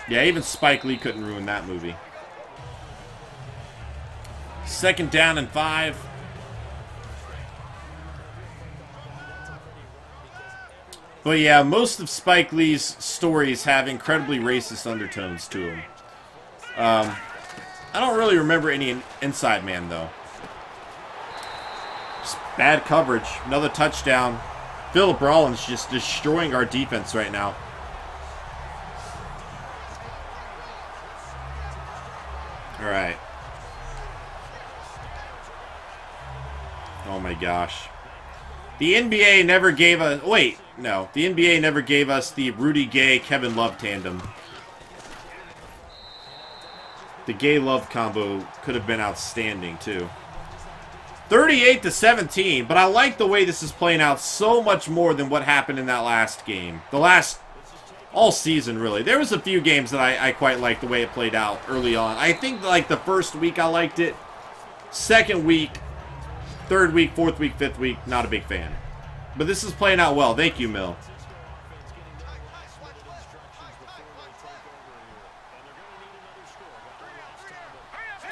Yeah, even Spike Lee couldn't ruin that movie. Second down and 5. But yeah, most of Spike Lee's stories have incredibly racist undertones to them. I don't really remember any Inside Man, though. Just bad coverage. Another touchdown. Philip Rollins just destroying our defense right now. Alright. Oh my gosh. The NBA never gave us... Wait, no. The NBA never gave us the Rudy Gay, Kevin Love tandem. The Gay-Love combo could have been outstanding, too. 38-17, but I like the way this is playing out so much more than what happened in that last game. All season, really. There was a few games that I quite liked the way it played out early on. I think, like, the first week I liked it. Second week, Third week, fourth week, fifth week, not a big fan. But this is playing out well. Thank you, Mill.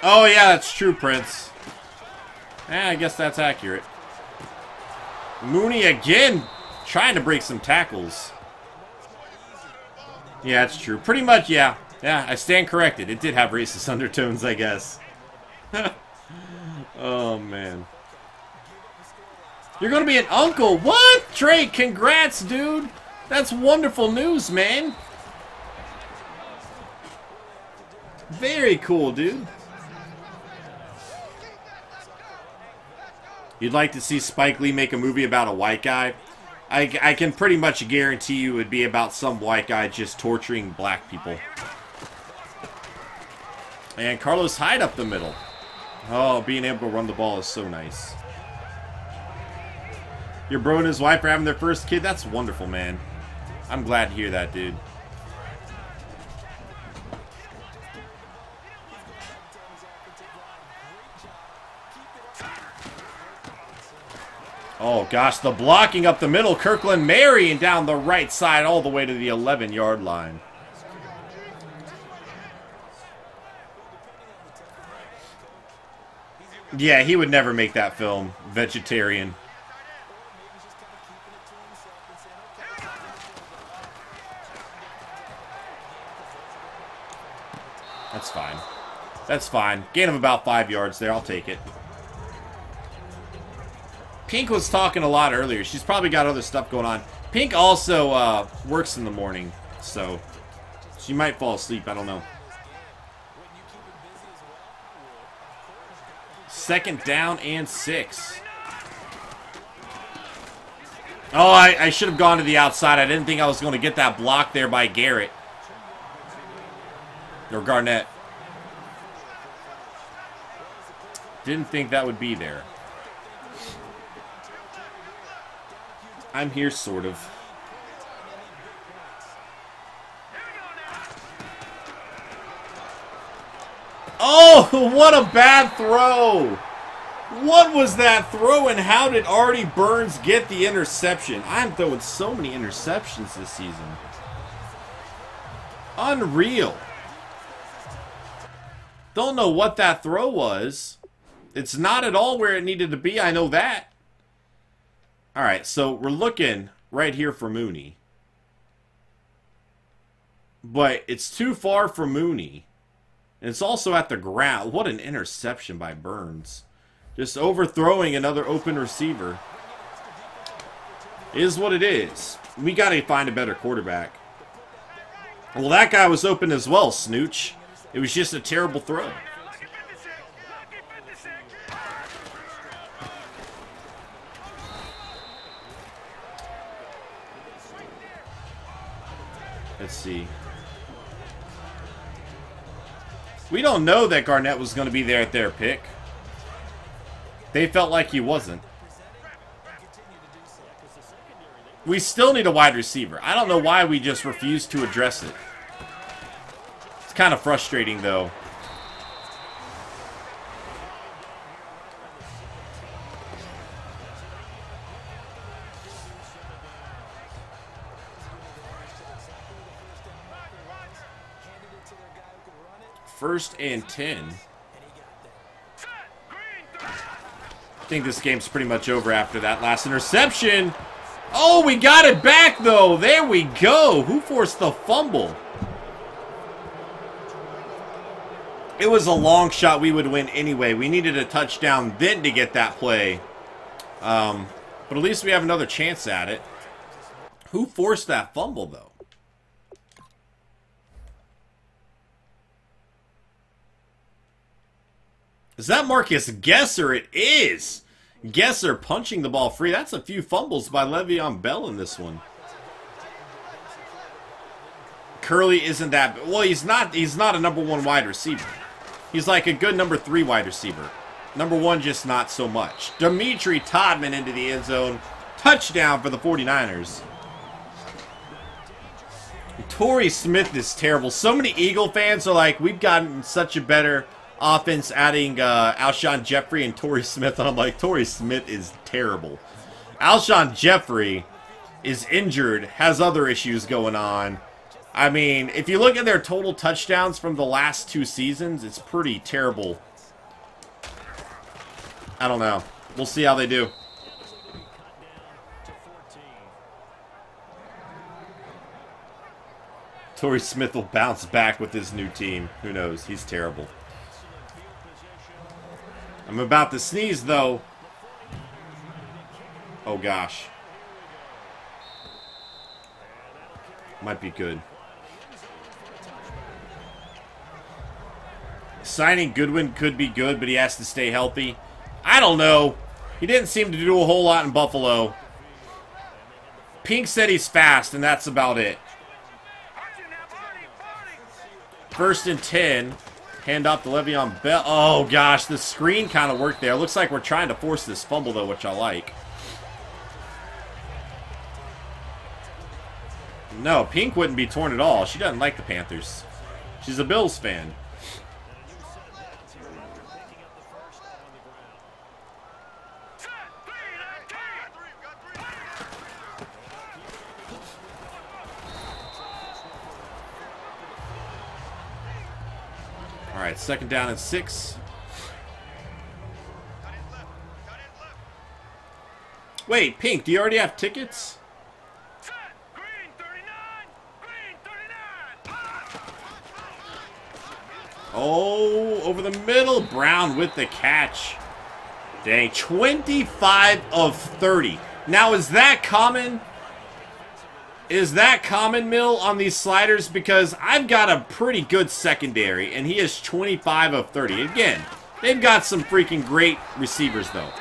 Oh, yeah, that's true, Prince. I guess that's accurate. Mooney again, trying to break some tackles. Yeah, it's true. Pretty much, yeah. Yeah, I stand corrected. It did have racist undertones, I guess. Oh, man. You're going to be an uncle. What? Drake, congrats, dude. That's wonderful news, man. Very cool, dude. You'd like to see Spike Lee make a movie about a white guy? I can pretty much guarantee you it would be about some white guy just torturing black people. And Carlos Hyde up the middle. Oh, being able to run the ball is so nice. Your bro and his wife are having their first kid? That's wonderful, man. I'm glad to hear that, dude. Oh, gosh, the blocking up the middle. Kirkland marrying down the right side all the way to the 11-yard line. Yeah, he would never make that film. Vegetarian. That's fine. That's fine. Gain of about 5 yards there. I'll take it. Pink was talking a lot earlier. She's probably got other stuff going on. Pink also works in the morning, so she might fall asleep. I don't know. Second down and 6. Oh, I should have gone to the outside. I didn't think I was going to get that block there by Garrett. Or Garnett. Didn't think that would be there. I'm here, sort of. Oh, what a bad throw. What was that throw, and how did Artie Burns get the interception? I'm throwing so many interceptions this season. Unreal. Don't know what that throw was. It's not at all where it needed to be, I know that. Alright, so we're looking right here for Mooney. But it's too far for Mooney. And it's also at the ground. What an interception by Burns. Just overthrowing another open receiver. Is what it is. We got to find a better quarterback. Well, that guy was open as well, Snooch. It was just a terrible throw. Let's see. We don't know that Garnett was going to be there at their pick. They felt like he wasn't. We still need a wide receiver. I don't know why we just refuse to address it. It's kind of frustrating, though. First and 10. I think this game's pretty much over after that last interception. Oh, we got it back, though. There we go. Who forced the fumble? It was a long shot. We would win anyway. We needed a touchdown then to get that play. But at least we have another chance at it. Who forced that fumble, though? Is that Marcus Gesser? It is. Gesser punching the ball free. That's a few fumbles by Le'Veon Bell in this one. Curley isn't that... Well, he's not a number 1 wide receiver. He's like a good number 3 wide receiver. Number 1, just not so much. Dimitri Todman into the end zone. Touchdown for the 49ers. Torrey Smith is terrible. So many Eagle fans are like, we've gotten such a better offense adding Alshon Jeffrey and Torrey Smith. And I'm like, Torrey Smith is terrible. Alshon Jeffrey is injured, has other issues going on. I mean, if you look at their total touchdowns from the last 2 seasons, it's pretty terrible. I don't know. We'll see how they do. Torrey Smith will bounce back with his new team. Who knows? He's terrible. I'm about to sneeze, though. Oh, gosh. Might be good. Signing Goodwin could be good, but he has to stay healthy. I don't know. He didn't seem to do a whole lot in Buffalo. Pink said he's fast, and that's about it. 1st and 10. Hand off to Le'Veon Bell. Oh, gosh. The screen kind of worked there. Looks like we're trying to force this fumble, though, which I like. No, Pink wouldn't be torn at all. She doesn't like the Panthers. She's a Bills fan. All right, 2nd down and 6. Wait, Pink, do you already have tickets? Oh, over the middle. Brown with the catch. Dang, 25 of 30. Now, is that common? Is that common, Mill, on these sliders? Because I've got a pretty good secondary, and he is 25 of 30. Again, they've got some freaking great receivers, though.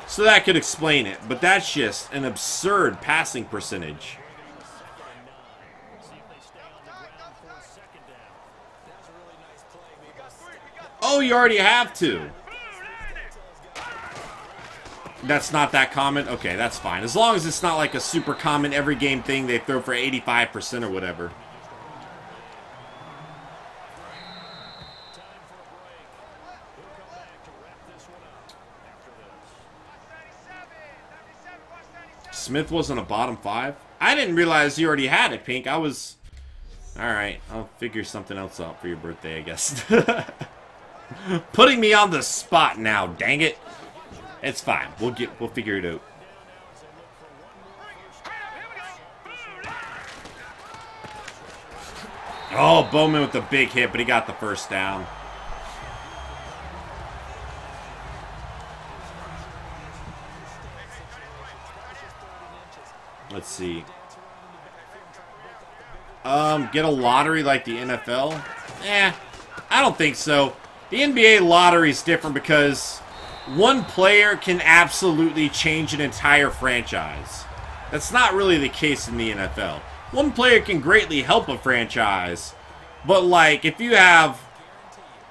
So that could explain it. But that's just an absurd passing percentage. Oh, you already have to. That's not that common? Okay, that's fine. As long as it's not like a super common every game thing they throw for 85% or whatever. Smith wasn't a bottom 5? I didn't realize you already had it, Pink. I was... Alright, I'll figure something else out for your birthday, I guess. Putting me on the spot now, dang it. It's fine. We'll figure it out. Oh, Bowman with the big hit, but he got the 1st down. Let's see. Get a lottery like the NFL? I don't think so. The NBA lottery is different because one player can absolutely change an entire franchise. That's not really the case in the NFL. One player can greatly help a franchise, but like if you have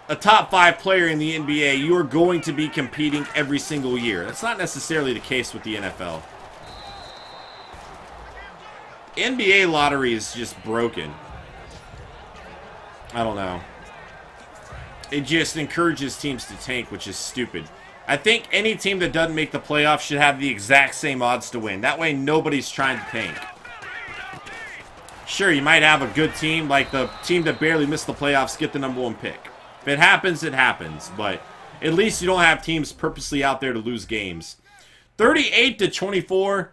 a top 5 player in the NBA, you are going to be competing every single year. That's not necessarily the case with the NFL. NBA lottery is just broken. I don't know. It just encourages teams to tank, which is stupid. I think any team that doesn't make the playoffs should have the exact same odds to win. That way nobody's trying to tank. Sure, you might have a good team, like the team that barely missed the playoffs get the #1 pick. If it happens, it happens. But at least you don't have teams purposely out there to lose games. 38-24.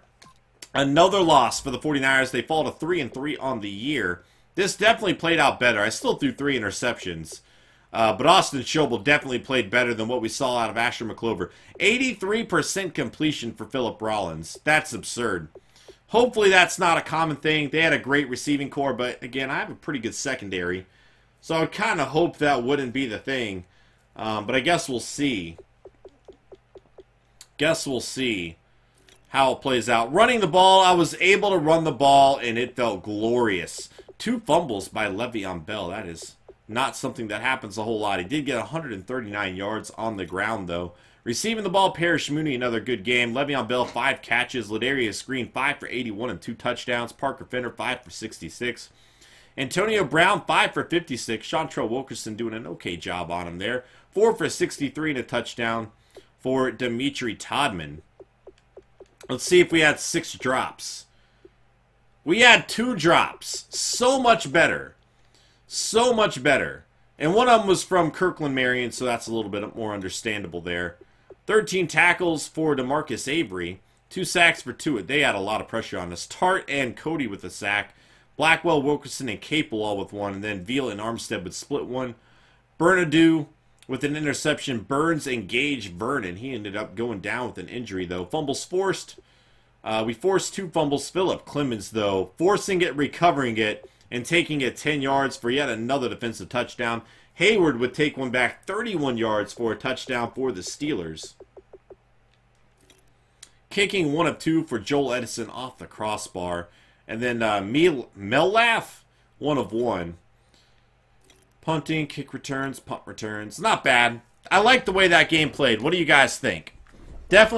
Another loss for the 49ers. They fall to 3-3 on the year. This definitely played out better. I still threw 3 interceptions. But Austin Schobel definitely played better than what we saw out of Asher McClover. 83% completion for Philip Rollins. That's absurd. Hopefully that's not a common thing. They had a great receiving core, but again, I have a pretty good secondary. So I would kind of hope that wouldn't be the thing. But I guess we'll see. Guess we'll see how it plays out. Running the ball, I was able to run the ball, and it felt glorious. 2 fumbles by Le'Veon Bell. That is not something that happens a whole lot. He did get 139 yards on the ground, though. Receiving the ball, Parrish Mooney, another good game. Le'Veon Bell, 5 catches. Ladarius Green, 5 for 81 and 2 touchdowns. Parker Fenner, 5 for 66. Antonio Brown, 5 for 56. Chantrell Wilkerson doing an okay job on him there. 4 for 63 and a touchdown for Dimitri Todman. Let's see if we had 6 drops. We had 2 drops. So much better. So much better. And one of them was from Kirkland Marion, so that's a little bit more understandable there. 13 tackles for DeMarcus Avery. 2 sacks for Tua. They had a lot of pressure on us. Tart and Cody with a sack. Blackwell, Wilkerson, and Capel all with 1. And then Veal and Armstead would split 1. Bernadou with an interception. Burns engaged Vernon. He ended up going down with an injury, though. Fumbles forced. We forced 2 fumbles. Philip Clemens, though, forcing it, recovering it, and taking it 10 yards for yet another defensive touchdown. Hayward would take one back 31 yards for a touchdown for the Steelers. Kicking 1 of 2 for Joel Edison off the crossbar. And then Mellaf, 1 of 1. Punting, kick returns, punt returns. Not bad. I like the way that game played. What do you guys think? Definitely